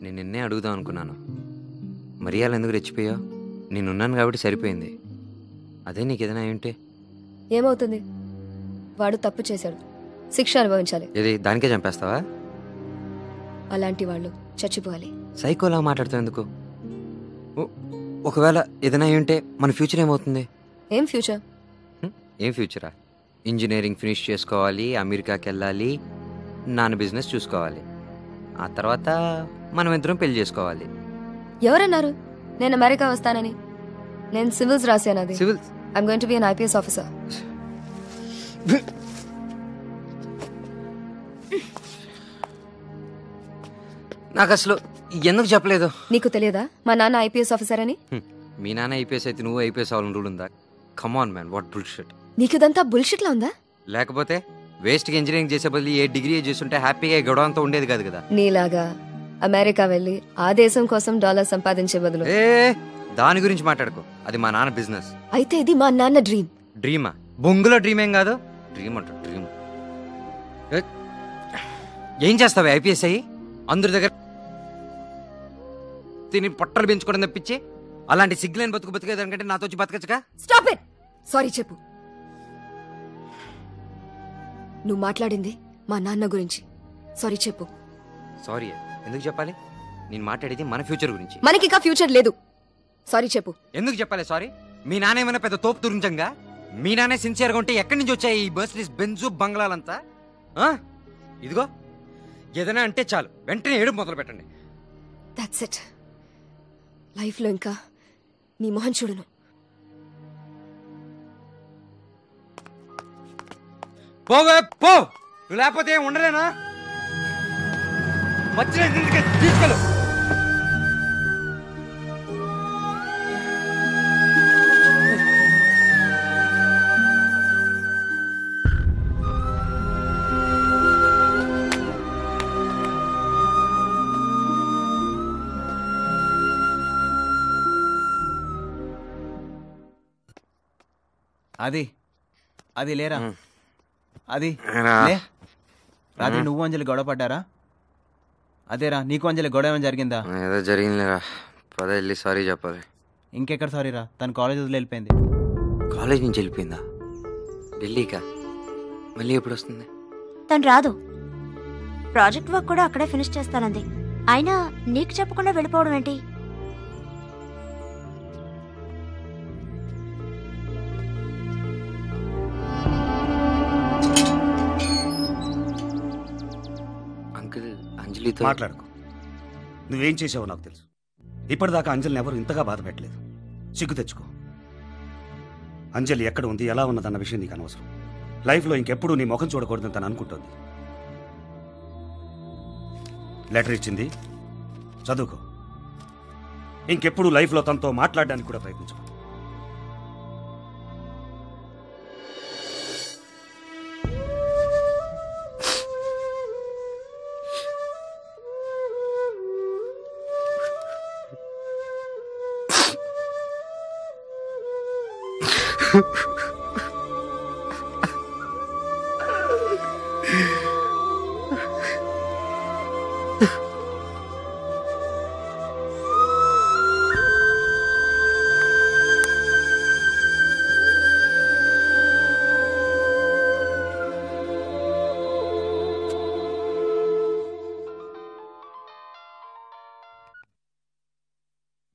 నేను నిన్నే అడుగుదాం అనుకున్నాను. మరీ అలా ఎందుకు రెచ్చిపోయావు? నేనున్నాను కాబట్టి సరిపోయింది. అదే నీకు ఏదైనా అయ్యుంటే ఏమవుతుంది? వాడు తప్పు చేశాడు, శిక్ష అనుభవించాలి. ఏది దానికే చంపేస్తావా? అలాంటి వాళ్ళు చచ్చిపోవాలి. సైకోలా మాట్లాడుతావు ఎందుకు? ఒకవేళ ఏదైనా అయ్యుంటే మన ఫ్యూచర్ ఏమవుతుంది? ఏం ఫ్యూచర్? ఏం ఫ్యూచరా? ఇంజనీరింగ్ ఫినిష్ చేసుకోవాలి, అమెరికాకి వెళ్ళాలి, నాన్న బిజినెస్ చూసుకోవాలి, ఆ తర్వాత మనం ఇద్దరం పెళ్లి చేసుకోవాలి. ఎవరన్నారు నేను అమెరికా వస్తానని? నేను సివిల్స్ రాశాను. అది civils? I'm going to be an IPS officer. నాకు అసలు ఎందుకు చెప్పలేదు? నీకు తెలియదా మా నాన్న ఐపీఎస్ ఆఫీసర్ అని? మీ నాన్న ఐపీఎస్ అయితే నువ్వు ఐపీఎస్ అవ్వాలని రూల్ ఉందా? Come on man, what bullshit. నీకు ఇదంతా బుల్షిట్ లా ఉందా? లేకపోతే వేస్ట్గా ఇంజనీరింగ్ చేసే బదులు ఏ డిగ్రీ చేస్తుంటే హ్యాపీగా గొడవ అంతా ఉండేది కాదు కదా. నీలాగా అమెరికా వెళ్ళి ఆ దేశం కోసం డాలర్ సంపాదించే బదులు. దాని గురించి మాట్లాడుకో, అది మా నాన్న బిజినెస్. అయితే ఇది మా నాన్న డ్రీమ్. డ్రీమా? బొంగులో డ్రీమ్ ఏం కాదు. డ్రీమ్ అంట డ్రీమ్. ఏం చేస్తావే ఐపీఎస్ అయ్యి? అందరి దగ్గర తిని పొట్టలు పెంచుకోవడం తప్పించి అలాంటి సిగ్గులేని బతికేదానికంటే నాతో వచ్చి బతకచ్చుగా. Stop it. సారీ చెప్పు. నువ్వు మాట్లాడింది మా నాన్న గురించి. సారీ చెప్పు. సారీ ఎందుకు చెప్పాలి? నేను మాట్లాడేది మన ఫ్యూచర్ గురించి. మనకిక ఫ్యూచర్ లేదు. సారీ చెప్పు. ఎందుకు చెప్పాలి సారీ? మీ నాన్న ఏమైనా పెద్ద తోపు తురించంగా? మీ నాన్నే సిన్సియర్గా ఉంటే ఎక్కడి నుంచి వచ్చాయి ఈ బర్స్డీస్, బెంజు, బంగ్లాలంతా? ఇదిగో ఏదైనా అంటే చాలు వెంటనే ఏడుపు మొదలు పెట్టండి. That's it. లైఫ్లో ఇంకా నీ మొహం చూడను. పోవే పో, నువ్వు లేకపోతే ఏం ఉండలేనా? వచ్చిన తీసుకెళ్ళు. అది లేరా? అది రాత్రి నువ్వు అంజలి గొడవ పడ్డారా? అదేరా, నీకు అంజలి గొడవ ఏమైనా జరిగిందా? ఏదో జరిగిందిరా. పద వెళ్ళి సారీ చెప్పాలి. ఇంకెక్కడ సారీరా, తను కాలేజ్ వదిలి వెళ్ళిపోయింది. కాలేజ్ నుంచి వెళ్ళిపోయిందా? ఢిల్లీకా? మళ్ళీ ఎప్పుడు వస్తుంది? తను రాదు. ప్రాజెక్ట్ వర్క్ కూడా అక్కడే ఫినిష్ చేస్తానంది. అయినా నీకు చెప్పకుండా వెళ్ళిపోవడం ఏంటి? మాట్లాడుకో. నువ్వేం చేసావో నాకు తెలుసు. ఇప్పటిదాకా అంజలిని ఎవరు ఇంతగా బాధ పెట్టలేదు. సిగ్గు తెచ్చుకో. అంజలి ఎక్కడ ఉంది, ఎలా ఉన్నదన్న విషయం నీకు అనవసరం. లైఫ్లో ఇంకెప్పుడు నీ ముఖం చూడకూడదని తను అనుకుంటుంది. లెటర్ ఇచ్చింది, చదువుకో. ఇంకెప్పుడు లైఫ్లో తనతో మాట్లాడడానికి కూడా ప్రయత్నించు.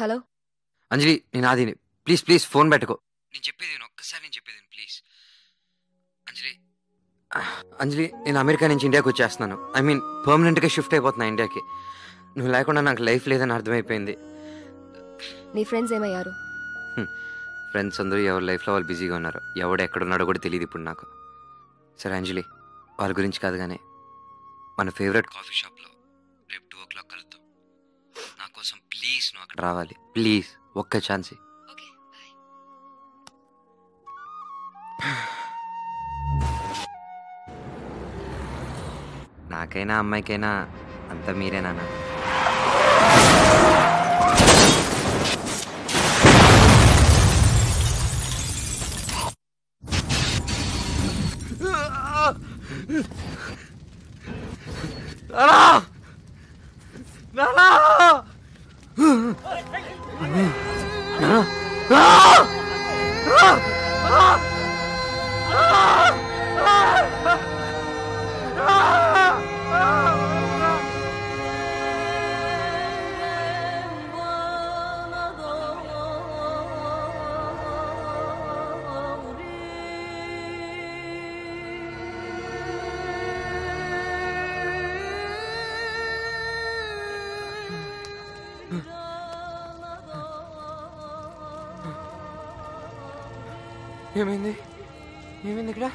హలో అంజలి, నేను ఆదిని. ప్లీజ్ ప్లీజ్ ఫోన్ పెట్టుకో. నేను చెప్పేది ఒక్కసారి నేను చెప్పేది ప్లీజ్. అంజలి, నేను అమెరికా నుంచి ఇండియాకి వచ్చేస్తున్నాను. ఐ మీన్ పర్మనెంట్గా షిఫ్ట్ అయిపోతున్నా ఇండియాకి. నువ్వు లేకుండా నాకు లైఫ్ లేదని అర్థమైపోయింది. నీ ఫ్రెండ్స్ ఏమయ్యారు? ఫ్రెండ్స్ అందరూ ఎవరి లైఫ్లో వాళ్ళు బిజీగా ఉన్నారు. ఎవడు ఎక్కడున్నాడో కూడా తెలియదు ఇప్పుడు నాకు. సరే అంజలి, వాళ్ళ గురించి కాదు కానీ మన ఫేవరెట్ కాఫీ షాప్లో రేపు 2 o'clock కలుద్దాం. నా కోసం ప్లీజ్ నువ్వు అక్కడ రావాలి. ప్లీజ్ ఒక్క ఛాన్స్. నాకైనా అమ్మాయికైనా అంతా మీరేనా? ఏమైంది ఏమైంది ఇక్కడ?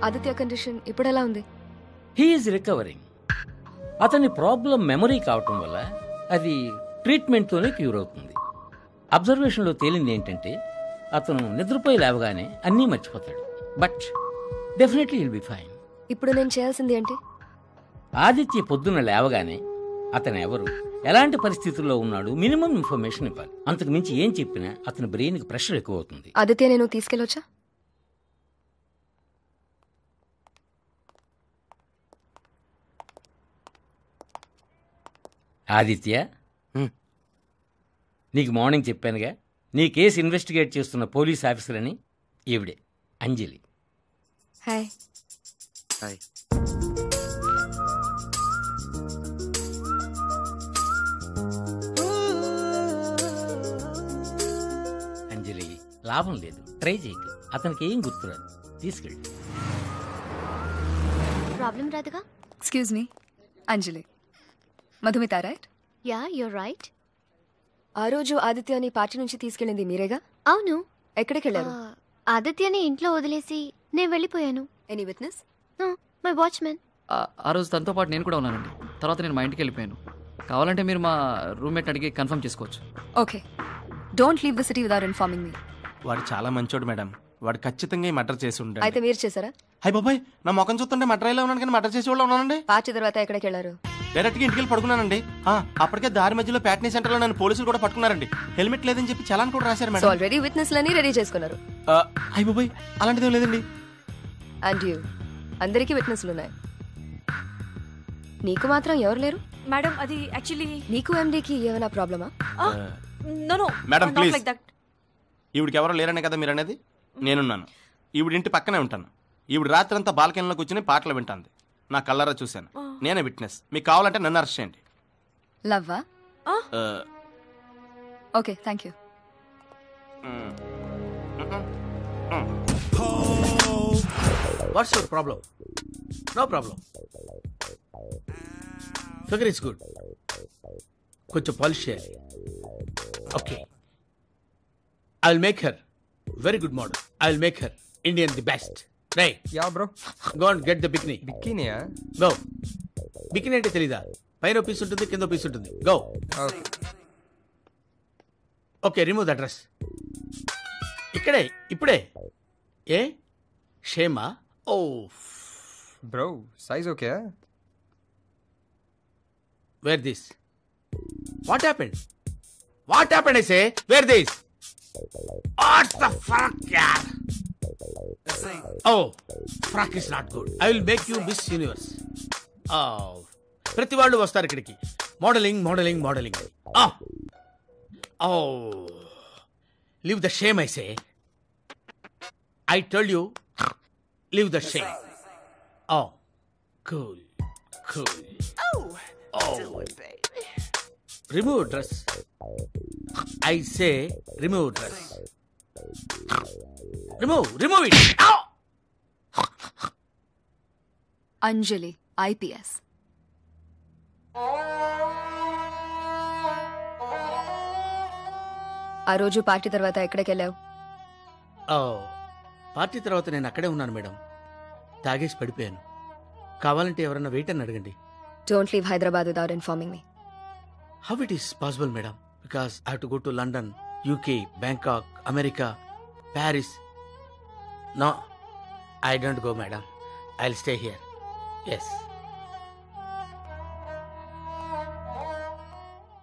ఆదిత్య కండిషన్ ఇప్పుడు ఎలా ఉంది? He's recovering. అతని ప్రాబ్లం మెమరీ కావటం వల్ల అది ట్రీట్మెంట్తోనే క్యూర్ అవుతుంది. అబ్జర్వేషన్లో తేలింది ఏంటంటే అతను నిద్రపోయి లేవగానే అన్నీ మర్చిపోతాడు. But definitely will be fine. ఇప్పుడు నేను చేయాల్సింది ఏంటి? ఆదిత్య పొద్దున్న లేవగానే అతను ఎవరు, ఎలాంటి పరిస్థితుల్లో ఉన్నాడు, మినిమం ఇన్ఫర్మేషన్ ఇవ్వాలి. అంతకు మించి ఏం చెప్పినా అతని బ్రెయిన్కి ప్రెషర్ ఎక్కువ అవుతుంది. ఆదిత్య నేను తీసుకెళ్ళొచ్చా? ఆదిత్య, నీకు మార్నింగ్ చెప్పానుగా నీ కేసు ఇన్వెస్టిగేట్ చేస్తున్న పోలీస్ ఆఫీసర్ అని. ఈవిడే అంజలి. హాయ్. హాయ్. అంజలి, లాభం లేదు, ట్రై చేయకు. అతనికి ఏం గుర్తురాదు, తీసుకెళ్ళి. ప్రాబ్లం రాదుగా? Excuse me, Anjali. Madhumita right? Yeah, you're right. ఆ రోజు ఆదిత్యని పార్టీ నుంచి తీసుకెళ్ళింది మీరేగా? అవును. ఎక్కడికి వెళ్ళారు? ఆదిత్యని ఇంట్లో వదిలేసి నేను వెళ్ళిపోయాను. Any witness? My watchman. ఆ రోజు తనతో పాటు నేను కూడా ఉన్నానండి. తర్వాత నేను మా ఇంటికి వెళ్ళిపోయాను. కావాలంటే మీరు మా రూమ్మేట్ అడిగి కన్ఫర్మ్ చేసుకోవచ్చు. Okay, don't leave the city without informing me. వాడు చాలా మంచోడు మేడం. వాడు ఖచ్చితంగా ఈ మర్డర్ చేసి ఉంటాడు. అయితే మీరు చేశారా? హై బాబాయ్, నా ముఖం చూస్తుంటే మర్డర్ అయ్యేలా ఉన్నాను కానీ మర్డర్ చేసి వాళ్ళు ఉన్నానండి. పార్టీ తర్వాత ఎక్కడికి వెళ్ళారు? డైరెక్ట్గా ఇంటికి వెళ్ళి పడుకున్నానండి. అప్పటికే దారి మధ్యలో ప్యాట్నీ సెంటర్ లో నన్ను పోలీసులు కూడా పట్టుకున్నారండి. హెల్మెట్ లేదని చెప్పి చలాన్ కూడా రాశారు సో మేడం. ఆల్రెడీ విట్నెస్ లని రెడీ చేసుకున్నారు. హై బాబాయ్, అలాంటిదేం లేదండి. అండ్ యూ, అందరికీ విట్నెస్లు ఉన్నాయి, నీకు మాత్రం ఎవరు లేరు? మేడం, అది యాక్చువల్లీ నీకు ఎండీకి ఏమైనా ప్రాబ్లమా? No madam please, like that. ఈవిడికి ఎవరో లేరనే కదా మీరు అనేది. నేనున్నాను. ఈవిడ ఇంటి పక్కనే ఉంటాను. ఈవిడ రాత్రంతా బాల్కనీలో కూర్చుని పాటలు వింటాంది. నా కళ్ళారా చూశాను. నేనే విట్నెస్. మీకు కావాలంటే నన్ను అరెస్ట్ చేయండి. లవ్వా? Okay, thank you. What's your problem? No problem. Figure is good. కొంచెం పాలిష్ చేయాలి. Okay, I will make her very good model. I will make her Indian the best. Right? Yeah bro. Go and get the bikini. బికినీయా? Go. Bikini అంటే తెలీదా? పైన piece ఉంటుంది, కింద piece ఉంటుంది. Go. Okay, remove the dress. ఇక్కడే, ఇప్పుడే. ఏ షేమా? Oh bro, size okay? Wear this. What happened? What happened I say? Wear this. What's the ఫరక్ యార్? Oh, frock is not good. I will make you Miss Universe. ప్రతి వాళ్ళు వస్తారు ఇక్కడికి. Modeling modeling modeling. Oh, leave the shame I say. I tell you, leave the shame. Oh, cool, cool. Oh, baby. Remove dress. I say, remove dress. Remove it. Ow! Anjali, IPS. ఆ రోజు party తర్వాత ఎక్కడికి వెళ్ళావు? Party తర్వాత నేను అక్కడే ఉన్నాను madam. తాగేసి పడిపోయాను. కావాలంటే ఎవరన్నా వెయిట్ అని అడగండి. Don't leave Hyderabad without informing me. How it is possible madam? Because I have to go to London, UK, Bangkok, America, Paris. No, I don't go madam. I will stay here. Yes.